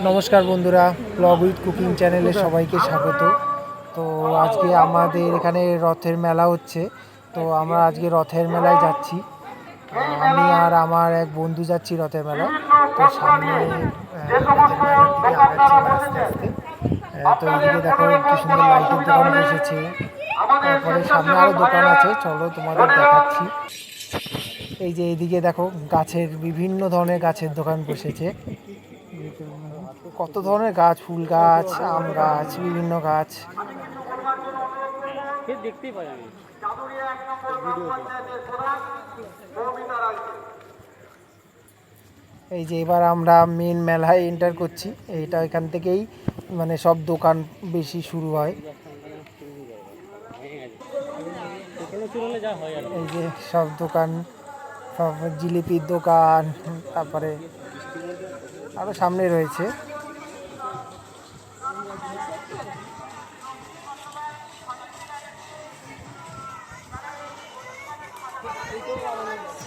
নমস্কার বন্ধুরা, blog with cooking চ্যানেলে সবাইকে স্বাগত। তো আজকে আমাদের এখানে রথের মেলা হচ্ছে, তো আমরা আজকে রথের মেলায় যাচ্ছি। আমি আর আমার এক বন্ধু যাচ্ছি রথের মেলায়। তো সামনে রথের মেলার দিকে আগাচ্ছি আস্তে আস্তে। তো এইদিকে দেখো কি সুন্দর লাইটের দোকান বসেছে, তারপরে সামনে আরও দোকান আছে, চলো তোমাদের দেখাচ্ছি। এই যে এইদিকে দেখো গাছের বিভিন্ন ধরনের গাছের দোকান বসেছে, কত ধরনের গাছ, ফুল গাছ, আম গাছ, বিভিন্ন গাছ দেখতেই পাই আমি। এই যে এবার আমরা মেন মেলায় এন্টার করছি। এইটা এখান থেকেই মানে সব দোকান বেশি শুরু হয়। এই যে সব দোকান, সব জিলিপির দোকান, তারপরে আরও সামনে রয়েছে।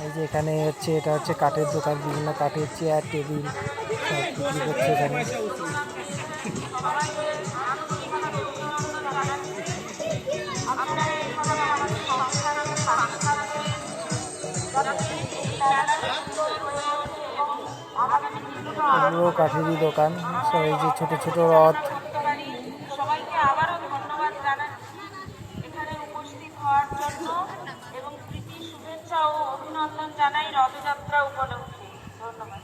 এই যে এখানে হচ্ছে, এটা হচ্ছে কাঠের দোকান, বিভিন্ন কাঠের চেয়ার টেবিল সব বিক্রি করছে এখানে। এগুলো কাঠেরই দোকান, সব এই যে ছোট ছোট রথ। সবাইকে আবারও ধন্যবাদ জানাচ্ছি এখানে উপস্থিত হওয়ার জন্য এবং প্রীতি শুভেচ্ছা ও অভিনন্দন জানাই রথযাত্রা উপলক্ষে। ধন্যবাদ।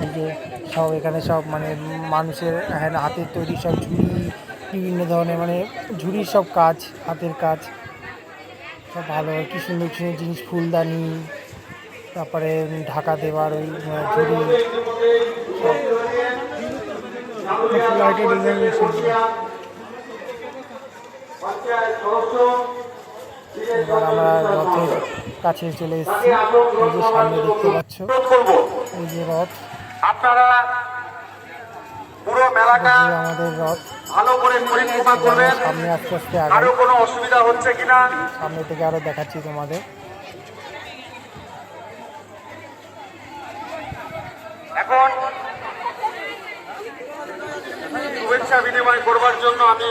এই যে সব এখানে সব মানে মানুষের হাতের তৈরি সব ঝুড়ি, বিভিন্ন ধরনের মানে ঝুড়ির সব কাজ, হাতের কাজ সব ভালো, কি সুন্দর সুন্দর জিনিস, ফুলদানি, তারপরে ঢাকা দেওয়ার ওই ঝুড়ি, লাইটের ডিজাইন। এবার আমরা রথের কাছে চলে এসেছি। এই যে সামনে দেখতে পাচ্ছ, এই যে রথ, আপনারা পুরো মেলাটা আমাদের রথ। ভালো করে পরিক্রমা করবেন। সামনে আস্তে আস্তে আরো কোনো অসুবিধা হচ্ছে কিনা সামনে থেকে আরো দেখাচ্ছি তোমাদের। এখন শুভেচ্ছা বিনিময় করবার জন্য আমি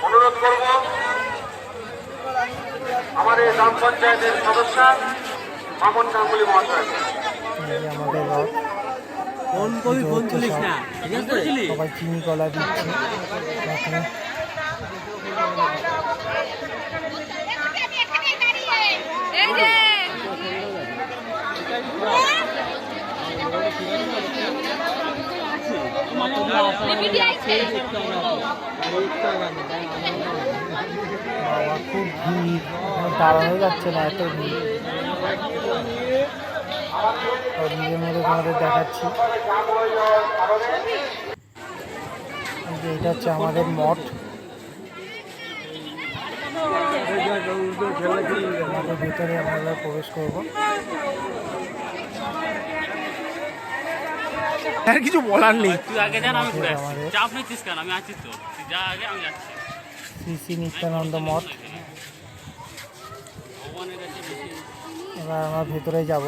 অনুরোধ করব আমার এই গ্রাম পঞ্চায়েতের সদস্য মামন গাঙ্গুলি মহাশয়। আমাদের রথ, সবাই চিনি কলা দিচ্ছে। বাবা খুব ভিড়, দাঁড়ানো যাচ্ছে না, এত ভিড়। নিজের মধ্যে তোমাদের দেখাচ্ছি। এটা হচ্ছে আমাদের মঠ। আমাদের ভিতরে আমরা প্রবেশ করবো। আর কিছু বলার নেই, তুই আগে জান, আমি চাপ নিচ্ছিস কেন, আমি আছি তো, তুই যা আগে, আমি যাচ্ছি। শ্রী শ্রী নিত্যানন্দ মঠ। এবার আমরা ভেতরে যাব।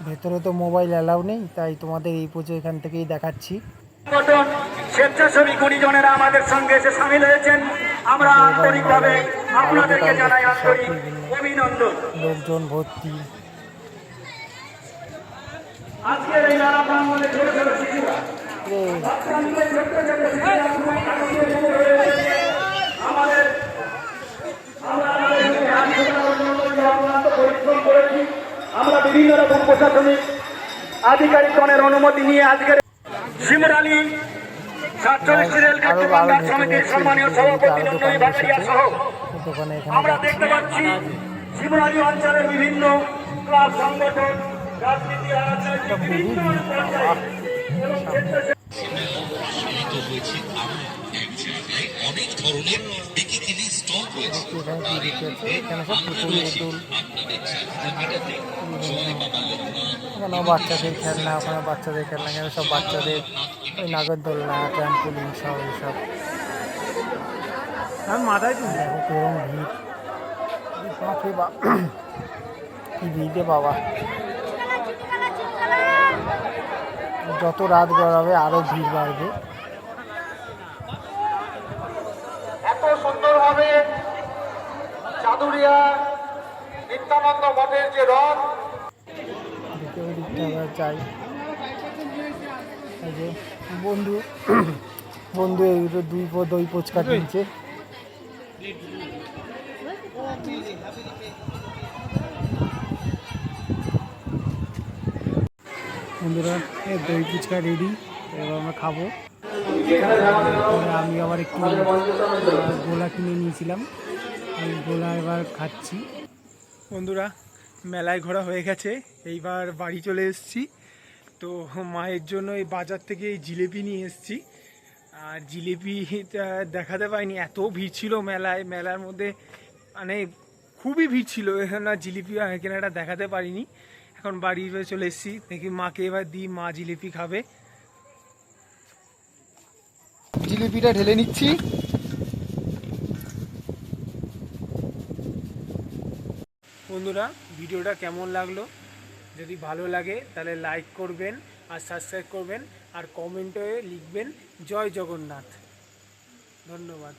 ভেতরে তো মোবাইল অ্যালাউ নেই, তাই তোমাদের এই পুজো এখান থেকেই দেখাচ্ছি। স্বেচ্ছাসেবী গুণীজনেরা আমাদের সঙ্গে এসে সামিল হয়েছেন, আমরা আন্তরিকভাবে আপনাদেরকে জানাই আন্তরিক অভিনন্দন। লোকজন ভর্তি। আজকের এই মেলা প্রাঙ্গণে ছোট ছোট শিশুরা আমাদের পরিশ্রম করেছি। আমরা বিভিন্ন রকম প্রশাসনিক আধিকারিকগণের অনুমতি নিয়ে আজকের শিমুরালী 47 রেল কার্যকর সমিতির সম্মানীয় সভাপতি নন্দী বাগারিয়া সহ আমরা দেখতে পাচ্ছি শিমুরালী অঞ্চলের বিভিন্ন ক্লাব সংগঠন, রাজনীতি, রাজনৈতিক বিভিন্ন পর্যায়ে এবং অনেক ধরনের বিকিনি স্টল রয়েছে। এখানে সব পুতুল এখানেও বাচ্চাদের খেলনা, ওখানে বাচ্চাদের খেলনা, এখানে সব বাচ্চাদের ওই নাগরদোলনা, ট্র্যাম্পোলিন সব এইসব। মাথায় তো দেখো কেরম ভিড়, বাপরে বাপ কি ভিড় রে বাবা। যত রাত গড়াবে আরো ভিড় বাড়বে। এত সুন্দরভাবে চাদুরিয়া নিত্যানন্দ মঠের যে রথ, দিকে ওই দিকটা আবার যাই। এই যে বন্ধু বন্ধু এইগুলো দই ফুচকা কিনছে। বন্ধুরা দই ফুচকা রেডি, এবার আমরা খাবো। আমি আবার একটু গোলা কিনে নিয়েছিলাম, এই গোলা এবার খাচ্ছি। বন্ধুরা মেলায় ঘোরা হয়ে গেছে, এইবার বাড়ি চলে এসেছি। তো মায়ের জন্য এই বাজার থেকে এই জিলেপি নিয়ে এসেছি। আর জিলেপি দেখাতে পাইনি, এত ভিড় ছিল মেলায়, মেলার মধ্যে মানে খুবই ভিড় ছিল, এখানে জিলিপি কেনাটা দেখাতে পারিনি। এখন বাড়ি চলে এসেছি, দেখি মাকে এবার দিই, মা জিলিপি খাবে। জিলিপিটা ঢেলে নিচ্ছি। বন্ধুরা ভিডিওটা কেমন লাগলো, যদি ভালো লাগে তাহলে লাইক করবেন আর সাবস্ক্রাইব করবেন, আর কমেন্টে লিখবেন জয় জগন্নাথ। ধন্যবাদ।